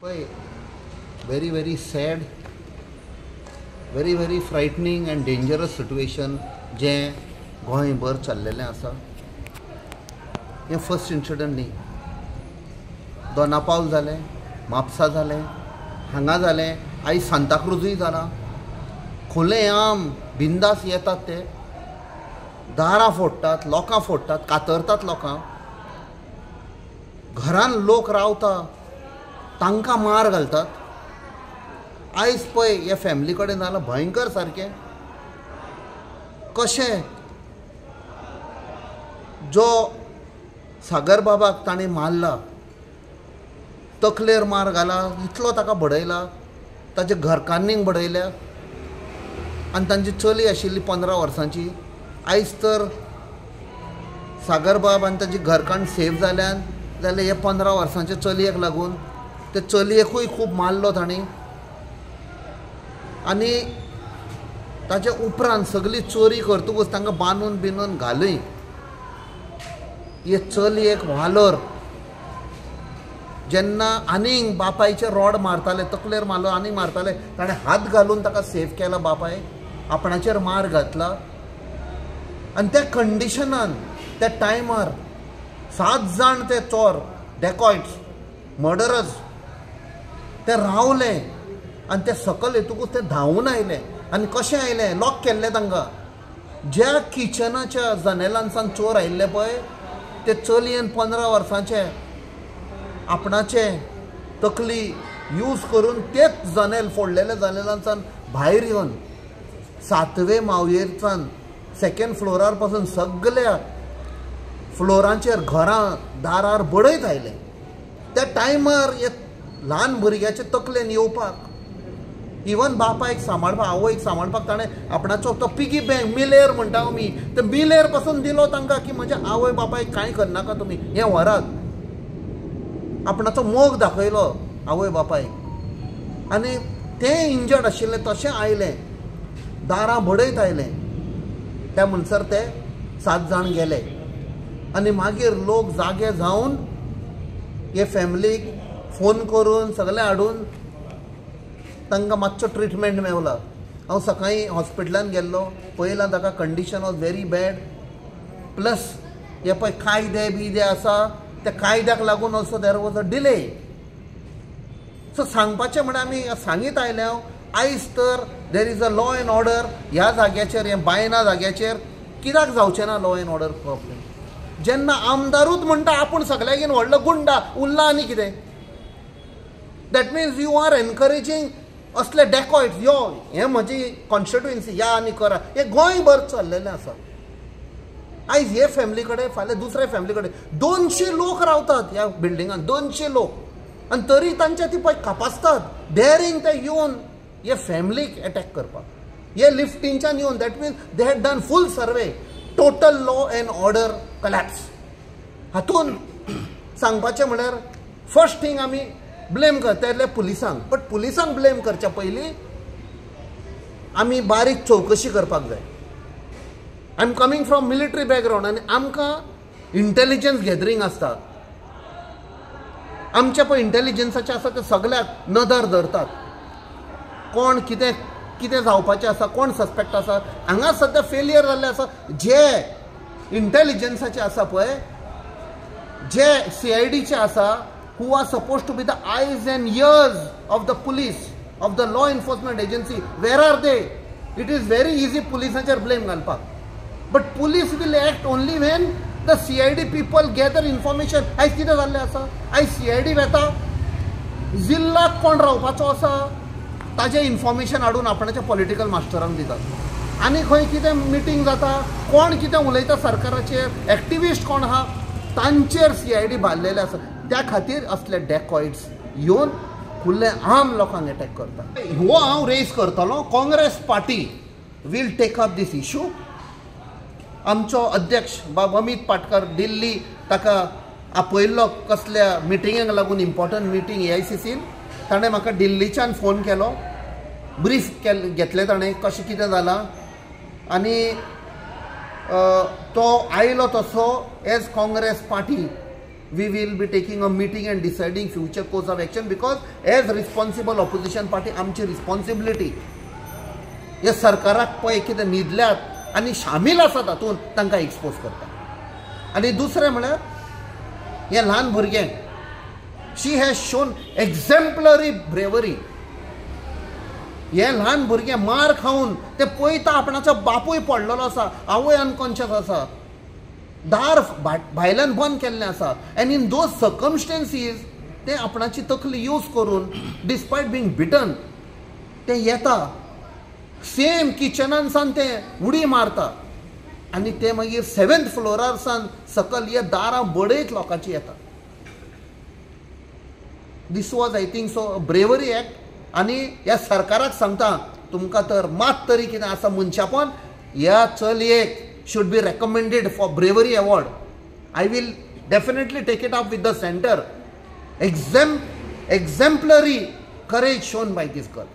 पळय very very sad, very frightening and dangerous situation जे गोंयभर चल्लेलें आसा. हें फर्स्ट इन्सिडंट न्ही. दोनापावल जालें, म्हापसा जालें, हांगा जालें, आयज सांताक्रुजूय जाला. खुले आम बिंदास येतात ते, दारां फोडटात, लोकां फोडटात, कातरतात लोकांक. घरान लोक रावता तांकां मार घालतात. आयज पळय ह्या फॅमिली कडेन जालां भयंकर सारकें. कशें जो सागर बाबाक ताणें मारला, तकलेर मार घाला, इतलो ताका बडयला, ताच्या घरकान्नींक बडयल्या, आनी तांची चली आशिल्ली 15 वर्सांची. आयज तर सागर बाब आनी ताची घरकान्न सेफ जाल्यान जाल्यार हे 15 वर्सांच्या चलयेक लागून. ते चलयेकूय खूब मारलो तांणी. आनी ताचे उपरांत सगळी चोरी करतकूच तांकां बांदून बिनून घालूय हे चलयेक वालोर. जेन्ना आनीक बापायचे रॉड मारताले, तकलेर मारलो, आनीक मारताले, ताणें हात घालून ताका सेफ केला. बापाय आपणाचेर मार घातला. आनी त्या कंडिशनान त्या टायमार 7 जाण ते चोर, डेकॉयट्स, मर्डरर्स ते रावले. आनी ते सकयल येतकूच ते धांवून आयले. आनी कशें आयले? लॉक केल्ले तांकां. ज्या किचनाच्या जनेलांसान चोर आयिल्ले पळय, ते चलयेन 15 वर्सांचे आपणाचे तकली यूज करून तेच जनेल, फोडलेले जनेलांसान भायर येवन 7वे मावयेरच्यान 2nd फ्लोरार पासून सगळ्या फ्लोरांचेर घरां दारार बडयत आयले. त्या टायमार हे ल्हान भुरग्याचे तकलेन येवपाक, इवन बापायक सांबाळपाक, आवयक सांबाळपाक ताणें आपणाचो तो पिगी बँक, मिलेर म्हणटा आमी, ते मिलेर पासून दिलो तांकां की म्हज्या आवय बापायक कांय करनाका तुमी, हें व्हरात. आपणाचो मोग दाखयलो आवय बापायक. आनी ते इंजर्ड आशिल्ले तशें आयले, दारां बडयत आयले. त्या म्हणसर ते 7 जाण गेले. आनी मागीर लोक जागे जावन हे फॅमिलीक फोन करून सगळे हाडून तांकां मातसो ट्रिटमेंट मेवला. हांव सकाळीं हॉस्पिटलान गेल्लो, पळयलां ताका condition was very bad. Plus हे पळय कायदे बिदे आसा, त्या कायद्याक लागून also there was a delay. So सांगपाचें म्हळ्यार आमी सांगीत आयले हांव, आयज तर there is a law and order ह्या जाग्याचेर, हे बायना जाग्याचेर कित्याक जावचें ना लॉ एंड ऑर्डर प्रॉब्लेम. जेन्ना आमदारूच म्हणटा आपूण सगळ्याकीन व्हडलो गुंडा, उरला आनी कितें? दॅट मिन्स यू आर एनकरेजींग असले डेकॉयट्स. यो हें म्हजी कॉन्स्टिट्युएन्सी, या आनी करा. हे गोंयभर चल्लेलें आसा. आयज हे फॅमिली कडेन, फाल्यां दुसरे फॅमिली कडेन 200 लोक रावतात ह्या बिल्डिंगान, 200 लोक. आनी तरी तांचे ती पळय कापासतात, डेअरिंग ते येवन हे फॅमिलीक अटॅक करपाक, हे लिफ्टींच्यान येवन. That means they had done full survey, total law and order collapse. हातून सांगपाचें म्हळ्यार फर्स्ट थींग आमी ब्लेम करतले पुलिसांक. बट पुलिसांक ब्लेम करच्या पयलीं आमी बारीक चवकशी करपाक जाय. I am coming from military background, आनी आमकां इंटेलिजन्स गॅदरींग आसता. आमचे पळय इंटेलिजन्साचे आसा ते सगळ्याक नदर धरतात. कोण कितें कितें जावपाचें आसा, कोण सस्पेक्ट आसा. हांगा सद्या फेलियर जाल्ले आसा. जे इंटेलिजन्साचे आसा पळय, जे CIDचे आसा, who are supposed to be the eyes and ears of the police, of the law enforcement agency, where are they? It is very easy policeancher blame घालपाक. But police will act only when the CID people gather information. आयज कितें जाल्लें आसा? आयज CID वेता, जिल्लाक कोण रावपाचो आसा ताजें इन्फॉर्मेशन हाडून आपणाच्या पॉलिटिकल मास्टरांक दितात. आनी खंय कितें मिटींग जाता, कोण कितें उलयता सरकाराचेर, एक्टिविस्ट कोण आहा, तांचेर CID बारलेले आसा. त्या खातीर असले डेकॉयट्स येवन खुल्ले आम लोकांक अटॅक करता. हो हांव रेज करतलो. Congress party will take up this issue. आमचो अध्यक्ष बाब अमित पाटकर दिल्ली ताका आपयल्लो कसल्या मिटिंगाक लागून, इम्पॉर्टंट मिटींग AICCन. ताणें म्हाका दिल्लीच्यान फोन केलो, ब्रीफ घेतलें ताणें कशें कितें जालां. आनी तो आयलो तसो as Congress party we will be taking a meeting and deciding future course of action, because as responsible opposition party आमची responsibility या सरकाराक पळय कितें न्हिदल्यात आनी शामील आसा तातूंत तांकां एक्सपोज करता. आनी दुसरें म्हळ्यार हे ल्हान भुरगें, शी हॅज शोन एक्झेम्पलरी ब्रेवरी. हे ल्हान भुरगें मार खावन ते पळयता आपणाचो बापूय पडलेलो आसा, आवय अनकॉन्शियस आसा, दार भायल्यान बंद केल्लें आसा, एंड इन दोज सर्कमस्टेन्सीस ते आपणाची तकली यूज करून डिस्पायट बींग बिटन ते येता, सेम किचनान सावन ते उडी मारता आनी ते मागीर 7th फ्लोरार सावन सकल हे दारां बडयत लोकांची येता. This was I think so bravery act. आनी ह्या सरकाराक सांगता, तुमकां तर मात तरी कितें आसा मनशापण, ह्या चलयेक should be recommended for bravery award. I will definitely take it up with the center. Exemplary courage shown by this girl.